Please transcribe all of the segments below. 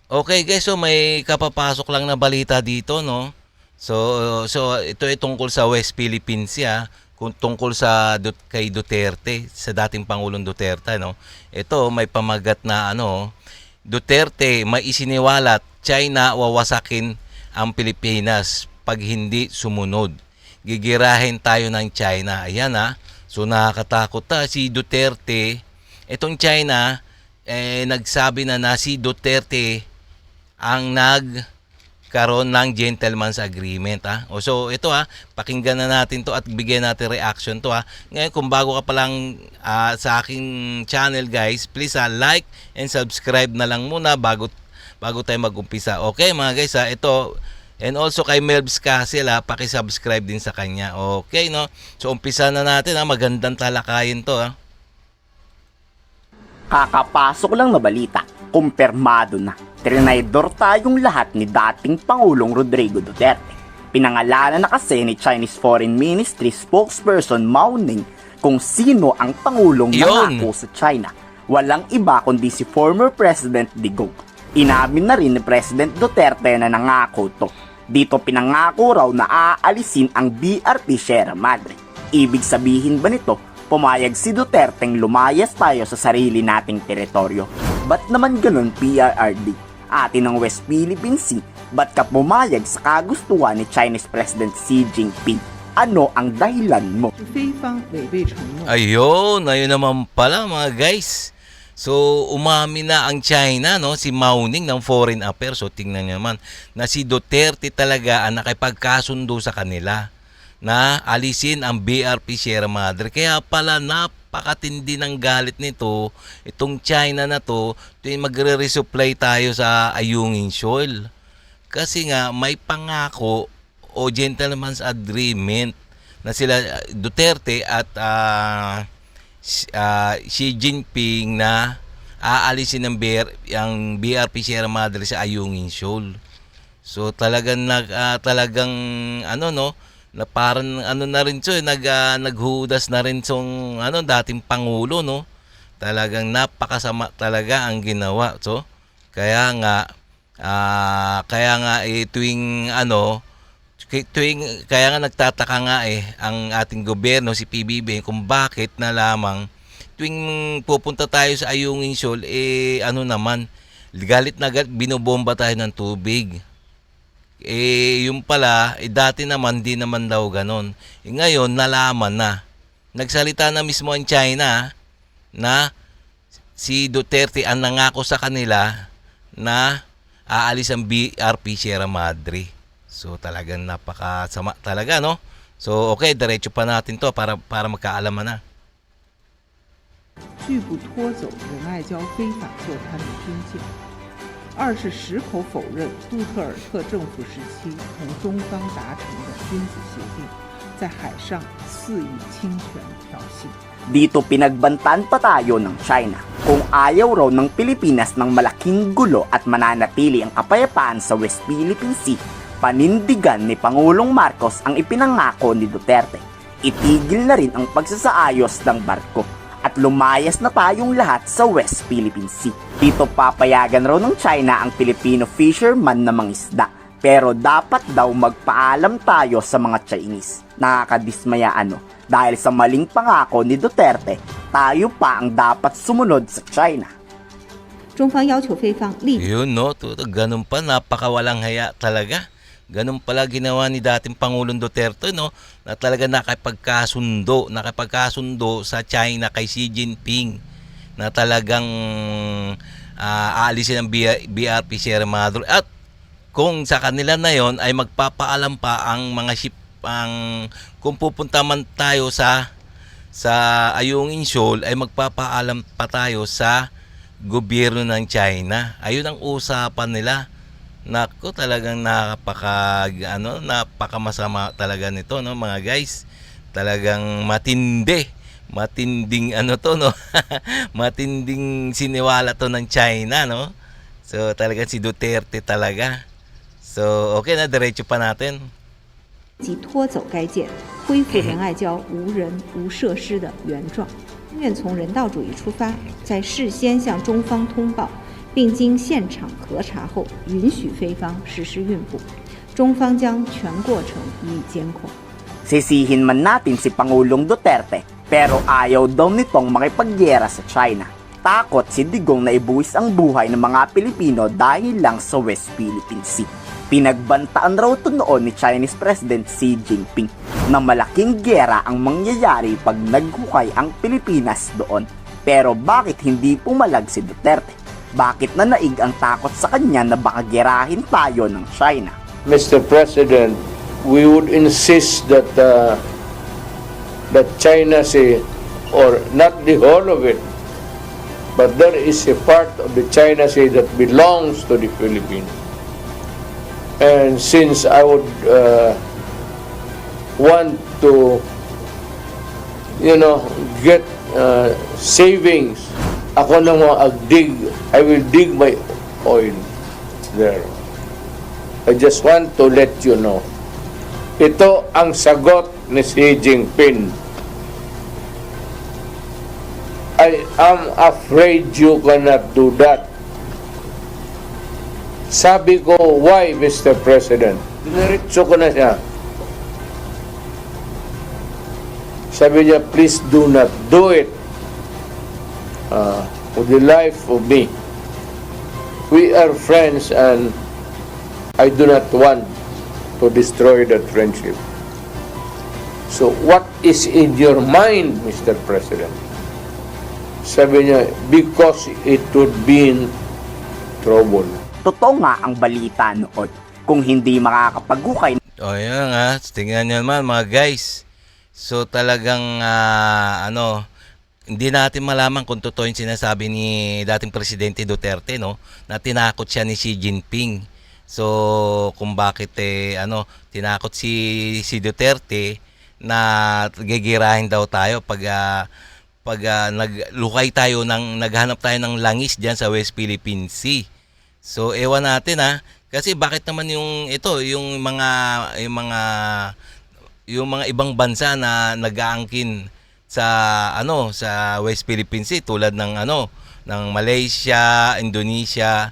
Okay guys, so may kapapasok lang na balita dito, no? So ito ay tungkol sa West Philippines Sea, kung tungkol sa kay Duterte, sa dating Pangulong Duterte, no? Ito may pamagat na ano, Duterte may isiniwalat, China wawasakin ang Pilipinas pag hindi sumunod. Gigirahin tayo ng China. Ayan ha. So nakakatakot si Duterte. Itong China, nagsabi na si Duterte ang nagkaroon ng gentleman's agreement so ito pakinggan na natin to at bigyan natin reaction to Ngayon kung bago ka pa lang sa aking channel guys, please like and subscribe na lang muna bago tayo mag-umpisa. Okay mga guys ito, and also kay Melbs Castle paki-subscribe din sa kanya. Okay no? So umpisa na natin magandang talakayin to Kakapasok lang na balita, kumpirmado na. Trinaydor tayong lahat ni dating Pangulong Rodrigo Duterte. Pinangalanan na kasi ni Chinese Foreign Ministry spokesperson Mao Ning kung sino ang Pangulong nangako sa China. Walang iba kundi si former President Digong. Inamin na rin ni President Duterte na nangako to. Dito pinangako raw na aalisin ang BRP Sierra Madre. Ibig sabihin ba nito, pumayag si Duterteng lumayas tayo sa sarili nating teritoryo? Ba't naman ganun PRRD? Atin ng West Philippine Sea, ba't ka pumayag sa kagustuhan ni Chinese President Xi Jinping? Ano ang dahilan mo? Ayun naman pala mga guys. So umamin na ang China, no, si Mao Ning ng Foreign Affairs. So tingnan niyo naman na si Duterte talaga ang nakipagkasundo sa kanila na alisin ang BRP Sierra Madre. Kaya pala napakatindi ng galit nito, itong China na to, magre-resupply tayo sa Ayungin Shoal. Kasi nga may pangako o gentleman's agreement na sila Duterte at Xi Jinping na aalisin ng BRP Sierra Madre sa Ayungin Shoal. So talagang talagang ano no, na parang ano na rin naghudas na rin song dating pangulo, no. Talagang napakasama talaga ang ginawa. So kaya nga kaya nga nagtataka nga ang ating gobyerno, si PBB, kung bakit na lamang tuwing pupunta tayo sa Ayungin Shoal naman galit na galit, binobomba tayo ng tubig. Yung pala, dati naman, di naman daw ganon. Ngayon, nalaman na. Nagsalita na mismo ang China na si Duterte ang nangako sa kanila na aalis ang BRP Sierra Madre. So talagang napakasama talaga, no? So okay, diretso pa natin to para magkaalaman na. 拒不拖走仁爱礁非法坐滩的军舰。二是矢口否认杜特尔特政府时期同中方达成的君子协定，在海上肆意侵权挑衅。 Dito pinagbantaan pa tayo ng China kung ayaw raw ng Pilipinas ng malaking gulo at mananatili ang kapayapaan sa West Philippine Sea. Panindigan ni Pangulong Marcos ang ipinangako ni Duterte. Itigil na rin ang pagsasaayos ng barko at lumayas na tayong lahat sa West Philippine Sea. Dito papayagan raw ng China ang Filipino fisherman na mangisda. Pero dapat daw magpaalam tayo sa mga Chinese. Nakakadismaya dahil sa maling pangako ni Duterte, tayo pa ang dapat sumunod sa China. Yun no, ganun pa, napakawalang haya talaga. Ganun pala ginawa ni dating Pangulong Duterte, no, na talaga nakipagkasundo sa China kay Xi Jinping na talagang aalisin ang BRP Sierra Madre. At kung sa kanila na yon ay magpapaalam pa ang mga ship kung pupunta man tayo sa Ayungin Shoal ay magpapaalam pa tayo sa gobyerno ng China. Ayun ang usapan nila. Nako, talagang napakamasama talaga nito, no mga guys. Talagang matinding no. Matinding siniwala to ng China, no. So talagang si Duterte talaga. So okay na, diretso pa natin. 即拖走该舰，恢复仁爱礁无人无设施的原状。愿从人道主义出发，在事先向中方通报，并经现场核查后允许菲方实施运补，中方将全过程予以监控。 Sisihin man natin si Pangulong Duterte, pero ayaw daw nitong makipagyera sa China. Takot si Digong na ibuwis ang buhay ng mga Pilipino dahil lang sa West Philippine Sea. Pinagbantaan raw ito noon ni Chinese President Xi Jinping na malaking gera ang mangyayari pag naghukay ang Pilipinas doon. Pero bakit hindi pumalag si Duterte? Bakit nanaig ang takot sa kanya na baka gerahin tayo ng China? Mr. President, we would insist that that China Sea, or not the whole of it, but there is a part of the China Sea that belongs to the Philippines. And since I would want to, get savings, ako na I will dig my oil there. I just want to let you know. Ito ang sagot ni Xi Jinping. I am afraid you cannot do that. Sabi ko, why, Mr. President? Diniritso ko na siya. Sabi niya, please do not do it. With the life of me. We are friends and I do not want to destroy that friendship. So what is in your mind, Mr. President? Sabi niya, because it would be in trouble. Totoo nga ang balita noon. Kung hindi makakapaghukay O yun nga, tingnan nyo naman mga guys. So talagang hindi natin malaman kung totoo yung sinasabi ni dating Presidente Duterte, no, na tinakot siya ni Xi Jinping. So kung bakit tinakot si Duterte na gigirahin daw tayo pag naglukay tayo naghanap tayo ng langis diyan sa West Philippine Sea. So ewan natin kasi bakit naman yung mga ibang bansa na nag-aangkin sa West Philippine Sea tulad ng Malaysia, Indonesia,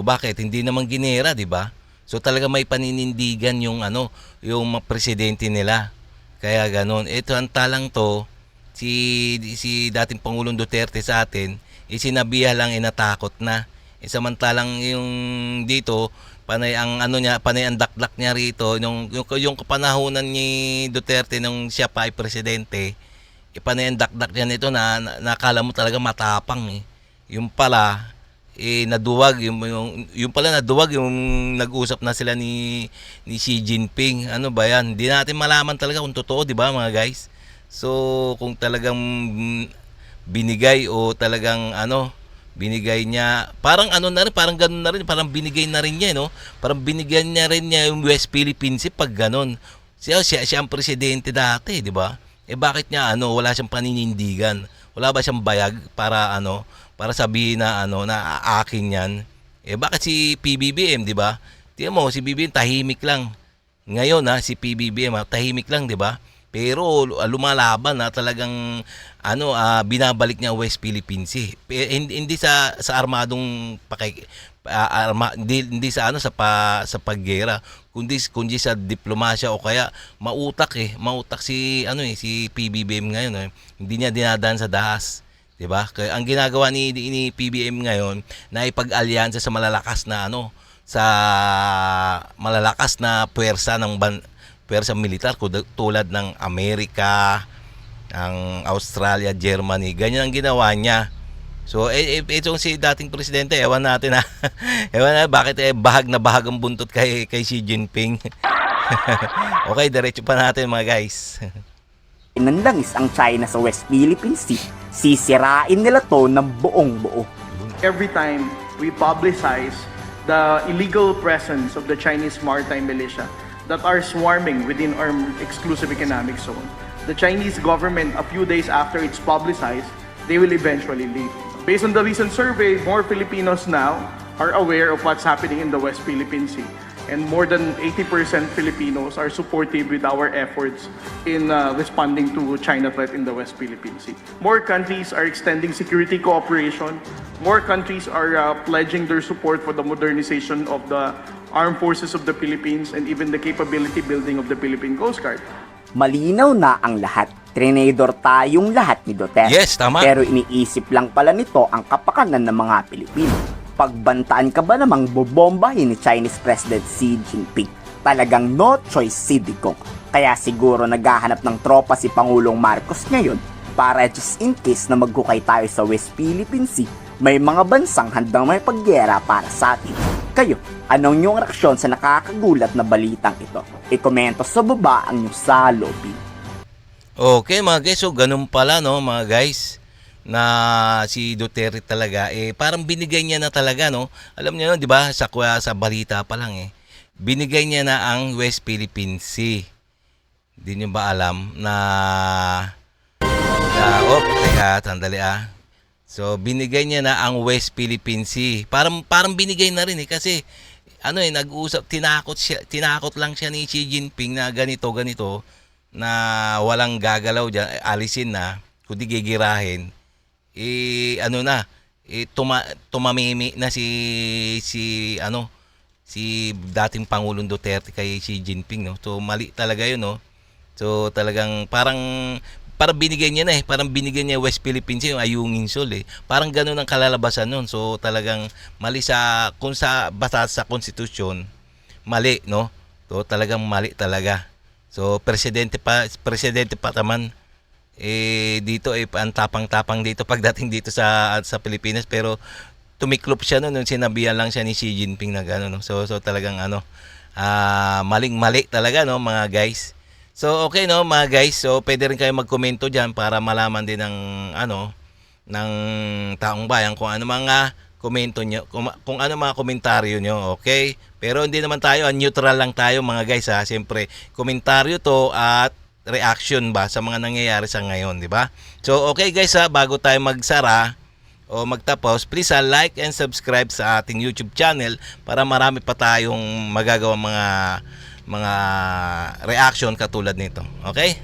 bakit hindi naman ginera, di ba? So talaga may paninindigan yung mga presidente nila. Kaya ganoon. Ito ang talang to si dating Pangulong Duterte sa atin, sinabihan lang inatakot na. Samantalang yung dito panay ang dakdak niya rito yung kapanahunan ni Duterte nung siya pa ay presidente. Panay ang dakdak niya nito na nakala mo talaga matapang eh. Yung pala naduwag yung pala naduwag yung nag-usap na sila ni Xi Jinping. Ano ba yan? Hindi natin malaman talaga kung totoo, di ba mga guys? So kung talagang binigay o talagang binigay niya, parang parang ganun na rin, parang binigay na rin niya, no? Parang binigyan niya rin niya yung West Philippine Sea pag ganun. Siya ang presidente dati, di ba? Bakit niya wala siyang paninindigan? Wala ba siyang bayag para para sabihin na na akin 'yan? Bakit si PBBM, di ba? Tingnan mo si BBM tahimik lang. Ngayon si PBBM tahimik lang, di ba? Pero lumalaban na talagang binabalik niya West Philippine Sea. Hindi sa armadong hindi sa sa paggera, kundi sa diplomasya o kaya mautak si si PBBM ngayon hindi niya dinadaan sa dahas, 'di ba? Kaya ang ginagawa ni PBBM ngayon na ipag-alyansa sa malalakas na puwersa puwersa militar tulad ng Amerika, ang Australia, Germany. Ganyan ang ginawa niya. So, itong si dating presidente, ewan natin ewan na bakit bahag ang buntot kay Xi Jinping. Okay, diretso pa natin mga guys. ng langis ang China sa West Philippine Sea, sisirain nila to ng buong buo. Every time we publicize the illegal presence of the Chinese maritime militia that are swarming within our exclusive economic zone, the Chinese government, a few days after it's publicized, they will eventually leave. Based on the recent survey, more Filipinos now are aware of what's happening in the West Philippine Sea. And more than 80% Filipinos are supportive with our efforts in responding to China threat in the West Philippine Sea. More countries are extending security cooperation. More countries are pledging their support for the modernization of the armed forces of the Philippines and even the capability building of the Philippine Coast Guard. Malinaw na ang lahat. Trinidor tayong lahat ni Duterte. Yes, tama. Pero iniisip lang pala nito ang kapakanan ng mga Pilipino. Pagbantaan ka ba namang bobombahin ni Chinese President Xi Jinping? Talagang no choice si Digong. Kaya siguro naghahanap ng tropa si Pangulong Marcos ngayon para just in case na maghukay tayo sa West Philippine Sea, may mga bansang handang may paggera para sa atin. Kayo, anong inyong reaksyon sa nakakagulat na balitang ito? I-komento sa baba ang inyong salobin. Okay mga guys, so ganun pala no mga guys, na si Duterte talaga parang binigay niya na talaga no. Alam niyo no, 'di ba? Sa balita pa lang binigay niya na ang West Philippine Sea. Hindi niyo ba alam na teka, sandali So binigay niya na ang West Philippine Sea. Parang binigay na rin kasi nag-uusap, tinakot lang siya ni Xi Jinping na ganito na walang gagalaw diyan, alisin na, kundi gigirahin. Tumamimi na si dating Pangulong Duterte kay Xi Jinping no. So mali talaga 'yun no. So talagang parang binigay niya na parang binigyan niya West Philippines yung Ayungin Shoal Parang ganoon ang kalalabasan noon. So talagang mali kung sa batas sa konstitusyon, mali no. So talagang mali talaga. So presidente pa naman dito ang tapang-tapang dito pagdating dito sa Pilipinas, pero tumiklop siya nung sinabihan lang siya ni Xi Jinping na gano'n no. So talagang maling-mali talaga no mga guys. So okay no mga guys, so pwede rin kayo magkomento diyan para malaman din ng ng taong bayan kung ano mga komento nyo, kung ano mga komentaryo nyo, okay? Pero hindi naman tayo, neutral lang tayo mga guys Siyempre, komentaryo to at reaction ba sa mga nangyayari sa ngayon, di ba? So okay guys bago tayo magsara o magtapos, please like and subscribe sa ating YouTube channel para marami pa tayong magagawang mga reaction katulad nito. Okay?